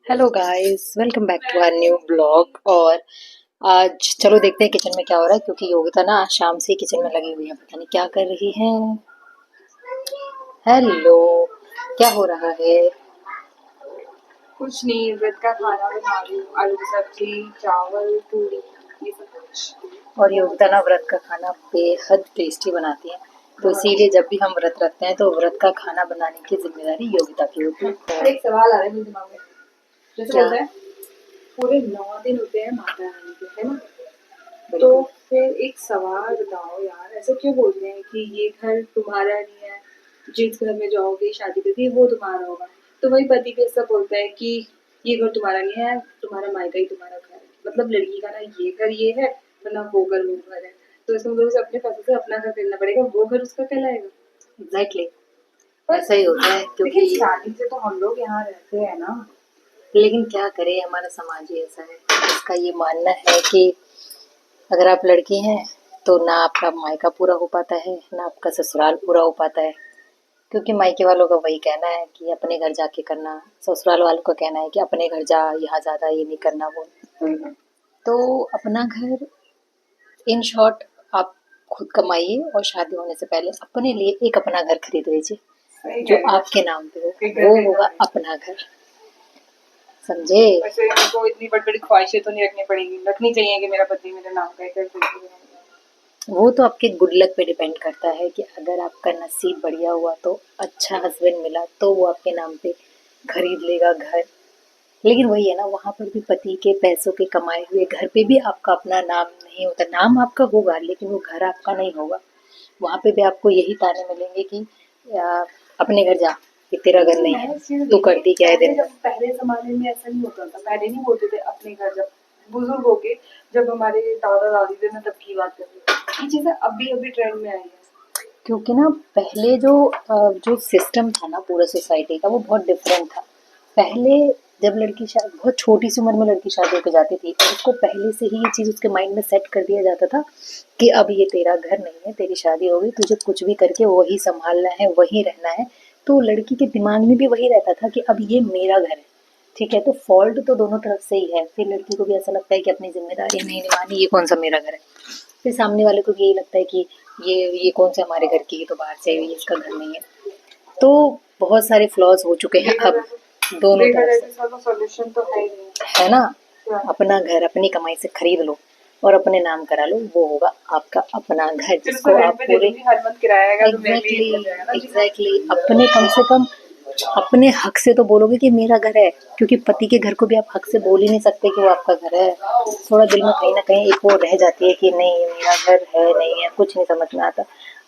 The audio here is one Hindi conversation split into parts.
Hello guys, welcome back to our new blog. और आज चलो देखते हैं किचन में क्या हो रहा है, क्योंकि योगिता ना आज शाम से किचन में लगी हुई है, पता नहीं क्या कर रही है। हेलो, क्या हो रहा है? कुछ नहीं, व्रत का खाना बना रही हूँ। आलू की सब्जी, चावल, पूरी, ये सब कुछ। और योगिता ना व्रत का खाना बेहद टेस्टी बनाती है, तो इसीलिए जब भी हम व्रत रखते हैं तो व्रत का खाना बनाने की जिम्मेदारी योगिता की होती है। एक सवाल आ रहा है मेरे दिमाग में। जैसे क्या? बोलते हैं पूरे 9 दिन होते हैं माता रानी के, है ना? तो बिल्कुल। फिर एक सवाल बताओ यार, ऐसे क्यों बोलते हैं कि ये घर तुम्हारा नहीं है, जिस घर में जाओगे शादी करके वो तुम्हारा होगा। तो वही पति भी ऐसा बोलता है कि ये घर तुम्हारा नहीं है, तुम्हारा मायका ही तुम्हारा घर है। मतलब लड़की का ना ये घर ये है, वरना वो घर वो घर है। तो इसमें मतलब उसे अपने पैसे से अपना घर खरीदना पड़ेगा, वो घर उसका कहलाएगा। एग्जैक्टली, पर ऐसा ही होता है देखिए, क्योंकि शादी से तो हम लोग यहाँ रहते हैं ना। लेकिन क्या करें, हमारा समाज ही ऐसा है। इसका ये मानना है कि अगर आप लड़की हैं तो ना आपका मायका पूरा हो पाता है, ना आपका ससुराल पूरा हो पाता है। क्योंकि मायके वालों का वही कहना है कि अपने घर जाके करना, ससुराल वालों का कहना है कि अपने घर जा, यहाँ ज़्यादा ये नहीं करना वो। तो अपना घर, इन शॉर्ट, आप खुद कमाइए और शादी होने से पहले अपने लिए एक अपना घर खरीद लीजिए सही जो कह रहे आपके नाम पे हैं, हो, वो होगा अपना घर। समझे? वैसे मेरे को इतनी बड़ी बड़ी ख्वाहिशें तो नहीं रखनी पड़ेगी, रखनी चाहिए कि मेरा पति मेरे नाम का एक घर खरीद के दे। वो तो आपके गुड लक पे डिपेंड करता है कि अगर आपका नसीब बढ़िया हुआ तो अच्छा हस्बैंड मिला तो वो आपके नाम पे खरीद लेगा घर। लेकिन वही है ना, वहां पर भी पति के पैसों के कमाए हुए घर पे भी आपका अपना नाम नहीं होता। नाम आपका होगा लेकिन वो घर आपका नहीं होगा। वहां पे भी आपको यही ताने मिलेंगे कि आ, अपने घर जा, ये तेरा घर नहीं मैंने है, इस चीज तू देखी है करती कि क्या है पहले दिन जब भर। पहले जमाने में ऐसा नहीं होता था, पहले नहीं बोलते थे अपने घर। जब बुजुर्ग हो गए, जब हमारे दादा दादी थे, मैं तब की बात कर रही हूँ। ये चीजें अभी अभी ट्रेंड में आई है। क्योंकि ना पहले जो सिस्टम था ना पूरा सोसाइटी का, वो बहुत डिफरेंट था। पहले जब लड़की बहुत छोटी सी उम्र में लड़की शादी होकर जाती थी और उसको पहले से ही ये चीज़ उसके माइंड में सेट कर दिया जाता था कि अब ये तेरा घर नहीं है, तेरी शादी हो गई, तुझे कुछ भी करके वही संभालना है, वही रहना है। तो लड़की के दिमाग में भी वही रहता था कि अब ये मेरा घर है। ठीक है, तो फॉल्ट तो दोनों तरफ से ही है। फिर लड़की को भी ऐसा लगता है कि अपनी जिम्मेदारी नहीं निभानी, ये कौन सा मेरा घर है। फिर सामने वाले को भी यही लगता है कि ये कौन से हमारे घर की, ये तो बाहर से आई हुई है, इसका घर नहीं है। तो बहुत सारे फ्लॉज हो चुके हैं देखा अब जाए दोनों देखा तरफ जाए से, तो इसका सोल्यूशन तो है ही नहीं। है ना? क्या? अपना घर अपनी कमाई से खरीद लो और अपने नाम करा लो, वो होगा आपका अपना घर फिर उसको जिसको रेंट आप पे दे पूरे दूंगी, हर मंथ किराया आएगा तो मेरे लिए एग्जैक्टली बन जाएगा ना जीना। एग्जैक्टली अपने कम से कम अपने हक से तो बोलोगे कि मेरा घर है। क्योंकि पति के घर को भी आप हक से बोल ही नहीं सकते कि वो आपका घर है। थोड़ा दिल में कहीं ना कहीं एक वो रह जाती है कि नहीं ये मेरा घर है, नहीं है, कुछ नहीं समझ में आता।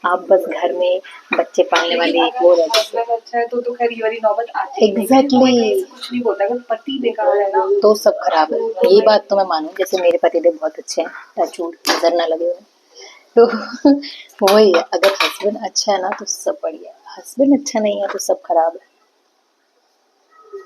आप बस घर में बच्चे पालने लेकिन वाली एक अगर वो रह जाती है। हस्बैंड अच्छा है तो खैर ये वाली नौबत आती ही नहीं, क्योंकि कोई कहीं से एग्जैक्टली, कुछ नहीं बोलता। अगर पति बेकार है ना, तो सब खराब है। तो ये भाई बात तो मैं मानूं, जैसे मेरे पतिदेव बहुत अच्छे हैं, टचवुड, नजर ना लगे उन्हें। तो वही है, अगर हस्बैंड अच्छा है ना तो सब बढ़िया है, हस्बैंड अच्छा नहीं है तो सब खराब है।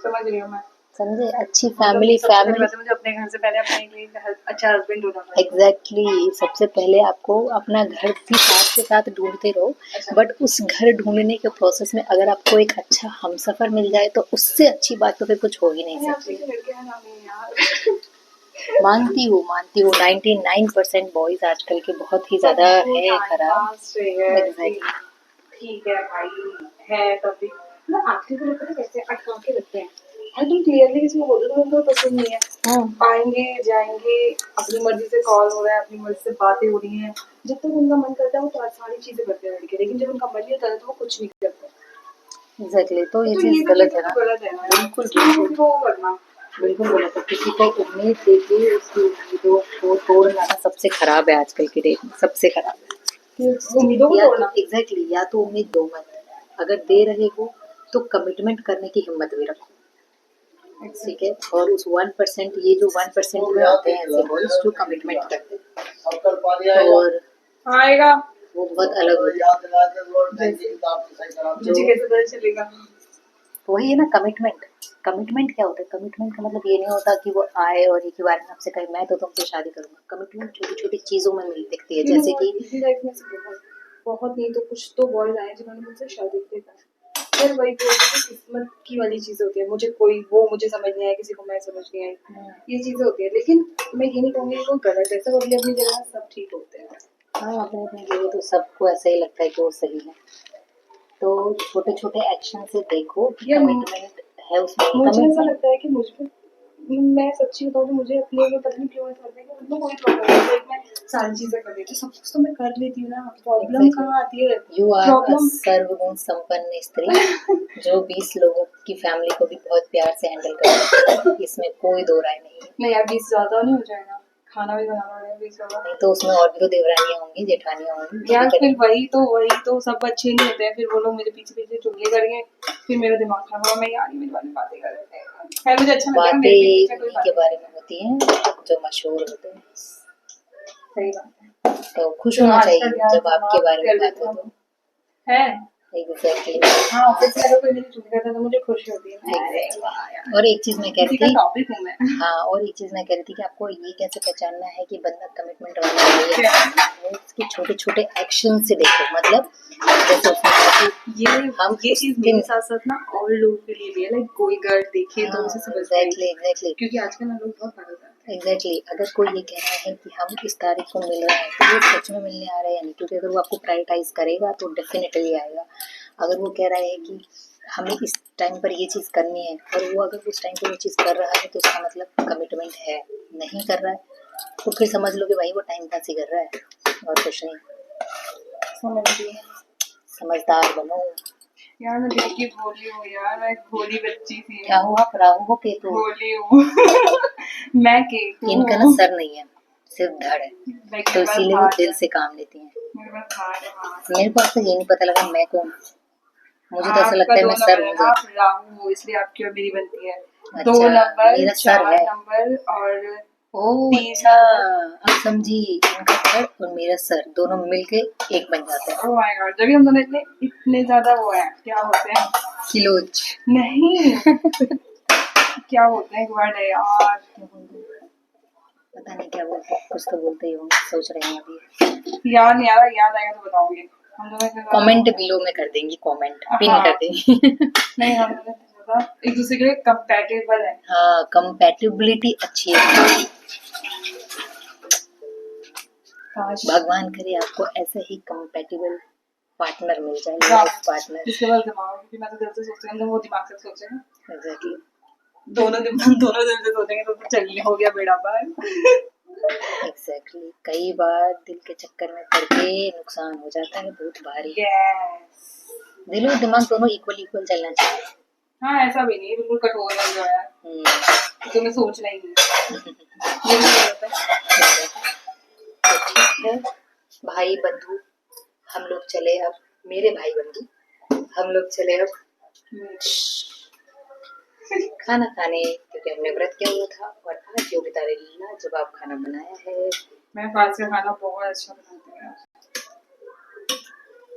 समझ रही हूँ मैं। समझे? अच्छी मतलब फैमिली सबसे पहली फैमिली बात है, मुझे अपने घर से पहले अपने लिए एक अच्छा हस्बैंड ढूंढना पड़ेगा। एग्जैक्टली exactly, सबसे पहले आपको अपना घर भी साथ के साथ ढूंढते रहो। अच्छा, बट उस घर ढूंढने के प्रोसेस में अगर आपको एक अच्छा हमसफर मिल जाए तो उससे अच्छी बात तो फिर कुछ हो ही नहीं अरे आजकल सकती। की लड़कियां ना नहीं यार। मानती हूँ 99% बॉयज आजकल के बहुत ही ज्यादा सबको है टाइम खराब। पास चाहिए कि एग्जैक्टली। ठीक है भाई, है तभी ना। आजकल के लोग पता है कैसे अटका के रखते हैं। भाई तुम क्लियरली किसी को बोल दो तुमको पसंद नहीं है, हम्म। आएंगे जाएंगे, अपनी मर्जी से कॉल हो रहा है, अपनी मर्जी से बातें हो रही हैं। जब तक उनका मन करता है वो तो सारी चीजें करते हैं लड़के, लेकिन जब उनका मन नहीं होता है तो वो कुछ नहीं करते। एग्जैक्टली, तो ये तो ये चीज सब गलत चीजें है तो ना। गलत है ना यार, बिल्कुल किसी बिल्कुल, को करना। बिल्कुल गलत है। किसी को उम्मीद देके उसकी उम्मीदों को तोड़ना ना सबसे खराब है आजकल की डेट में, सबसे खराब है। उम्मीदों को या तो तोड़ना। एग्जैक्टली या तो उम्मीद दो मत, अगर दे रहे हो तो कमिटमेंट करने की हिम्मत भी रखो। ठीक है, और उस 1%, ये जो 1% में होते हैं ऐसे बॉयज जो कमिटमेंट करते हैं, और आएगा। वो बहुत अलग होते हैं। मुझे जो कैसे पता चलेगा? वही है ना कमिटमेंट। कमिटमेंट क्या होता है? कमिटमेंट का मतलब ये नहीं होता कि वो आए और एक ही बार में आपसे कहे मैं तो तुमसे शादी करूंगा। कमिटमेंट छोटी छोटी चीजों में मिल दिखती है, यू नो जैसे व्हाट, कि मेरी लाइफ में से बहुत बहुत नहीं तो कुछ तो बॉयज आए जिन्होंने मुझसे शादी की है। फिर वही बोलते हैं कि किस्मत की वाली चीज होती है, मुझे कोई वो मुझे समझ नहीं आया, किसी को मैं समझ नहीं आई, ये चीजें होती है। लेकिन मैं ये नहीं कहूँगी वो गलत है, सब अपनी अपनी जगह सब ठीक होते हैं। हाँ, अपने अपने जगह तो सबको ऐसा ही लगता है कि वो सही है। तो छोटे छोटे एक्शन से देखो कि या कमिटमेंट है उसमें, मुझे ऐसा कमिटमेंट। लगता है कि मुझ पे, मैं सच्ची बताऊँ तो मुझे अपने में पता नहीं क्यों ऐसा लगता है कि मतलब कोई प्रॉब्लम नहीं है, लाइक मैं सारी चीजें कर लेती हूँ, सब कुछ तो मैं कर लेती हूँ ना, प्रॉब्लम एग्जैक्टली, कहाँ आती है? यू आर अ प्रॉब्लम सर्वगुण संपन्न स्त्री जो 20 लोगों की फैमिली को भी बहुत प्यार से हैंडल कर, इसमें कोई दो राय नहीं है। नहीं यार 20 ज्यादा नहीं हो जाएगा, खाना भी बनाना पड़ेगा 20 ज्यादा। नहीं तो उसमें और भी तो देवरानियां होंगी, जेठानियां होंगी, वो भी यार फिर करेंगी। वही तो सब अच्छे नहीं होते हैं, फिर वो लोग मेरे पीछे पीछे चुगली करेंगे, फिर मेरा दिमाग खराब होगा, मैं यार ही मेरे बारे में बातें कर रहे हैं, खैर मुझे अच्छा लगेगा मेरे पीठ बातें पीछे कोई उन्हीं के बातें बारे करे। में होती हैं जो मशहूर होते हैं। सही बात है। तो खुश चलो होना आजकल चाहिए यार जब आपके बारे में कर बात देते हो हम तो। है। एग्जैक्टली, हाँ ऑफिस में अगर कोई मेरी चुगली करता है तो मुझे खुशी होती है, अरे वाह एग्जैक्टली। यार और एक चीज मैं कह किसी रही का थी, टॉपिक हूँ मैं। हाँ, और एक चीज मैं कह रही थी कि आपको ये कैसे पहचानना है कि बंदा कमिटमेंट वाला है या नहीं, वो उसके छोटे छोटे एक्शन से देखो। मतलब जैसे उसने कहा कि ये हम ये उस चीज दिन, मेरे साथ साथ ना और लोगों के लिए भी है, लाइक कोई गर्ल देखे तो हाँ उसे समझ एग्जैक्टली पाएगी, एग्जैक्टली क्योंकि आजकल ना लोग बहुत पागल हैं। एग्जैक्टली, अगर कोई ये कह रहा है कि हम इस तारीख को मिल रहे हैं तो वो सच में मिलने आ रहा है या नहीं, क्योंकि अगर वो आपको प्रायोरिटाइज करेगा तो डेफिनेटली आएगा। अगर वो कह रहा है कि हमें इस टाइम पर ये चीज़ करनी है और वो अगर उस टाइम पर वो चीज़ कर रहा है तो उसका मतलब कमिटमेंट है। नहीं कर रहा है तो फिर समझ लो कि भाई वो टाइम पास ही कर रहा है और कुछ नहीं। समझ रही हूँ समझदार बनो। यार, मैं दिल की भोली हूँ यार, मैं एक भोली बच्ची थी, क्या हुआ, राहु हो केतु? भोली हूँ। मैं केतु इनका ना हूँ, सर नहीं है, सिर्फ धड़ है, लाइक तो मेरे पास इसीलिए वो हाथ दिल है, से काम लेती हैं। मेरे पास हाथ है, हाथ। मेरे को अब तक ये नहीं पता लगा मैं कौन हूँ। मुझे तो ऐसा आपका लगता है 2 मैं सर नंबर है हूँ ना, जो। आप राहु हो इसलिए आपकी और मेरी बनती है। 2 अच्छा, नंबर, मेरा सर 4 है। नंबर और ओह 3 अच्छा, नंबर। अब समझी। इनका धड़ और मेरा सर दोनों मिलके एक बन जाते हैं। ओह माय गॉड, जब हम दोनों इतने ज्यादा वो है, क्या होते हैं? किलोच। नहीं, क्या बोलते हैं, एक वर्ड है यार, क्या बोलते हैं? पता नहीं क्या बोलते हैं, कुछ तो बोलते ही होंगे, सोच रहे हैं अभी। याद नहीं आ रहा, याद आएगा तो बताऊंगी। हम दोनों इतने ज्यादा कमेंट वो है। बिलो में कर देंगी, कमेंट पिन हाँ कर देंगी। नहीं, हम दोनों इतने ज्यादा एक दूसरे के लिए कंपैटिबल है। हाँ, कंपैटिबिलिटी अच्छी है। काश भगवान करे आपको ऐसे ही कंपैटिबल पार्टनर मिल जाए, हाँ, लाइफ पार्टनर। जिसके पास दिमाग हो, क्योंकि मैं तो दिल से सोचती हूँ, वो दिमाग से सोचेगा, एग्जैक्टली, दोनों दिल से सोचेंगे तो चलिए हो गया बेड़ा पार। एग्जैक्टली। कई बार दिल के चक्कर में पड़ के नुकसान हो जाता है बहुत भारी। यस। दिल और दिमाग दोनों इक्वल इक्वल चलना चाहिए। हाँ ऐसा भी नहीं है बिल्कुल कठोर बन गया है, हम्म, तुम्हें सोचना ही नहीं है, ये भी गलत है। तो ठीक है भाई बंधु, हम लोग चले अब, मेरे भाई बंधु, हम लोग चले अब खाना खाने, क्योंकि हमने व्रत किया हुआ था और आज योगिता ने लाजवाब खाना बनाया है। मैं फास्ट का खाना बहुत अच्छा बनाती हूँ यार।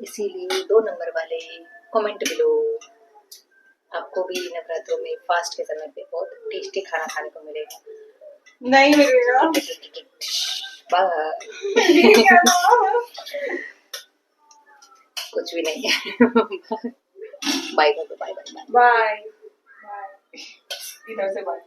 इसीलिए 2 नंबर वाले कमेंट बिलो। आपको भी नवरात्रों में फास्ट के समय पे बहुत टेस्टी खाना खाने को मिलेगा। नहीं मिलेगा। बाय। कुछ भी नहीं है। Bye bye bye bye. Bye bye, इधर से बाय।